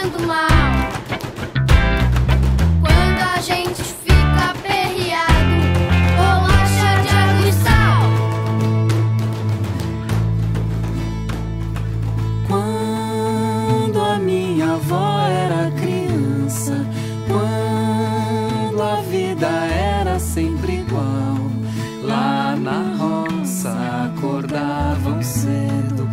fazendo mal. Quando a gente fica aperreado, bolacha de água e sal. Quando a minha avó era criança, quando a vida era sempre igual, lá na roça acordavam cedo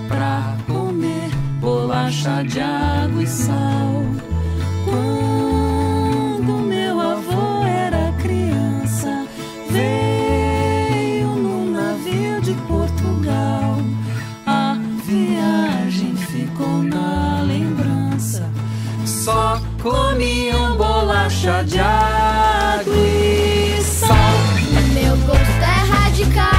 pra comer bolacha de água e sal. Quando meu avô era criança, veio num navio de Portugal. A viagem ficou na lembrança, só comiam bolacha de água e sal. Meu gosto é radical.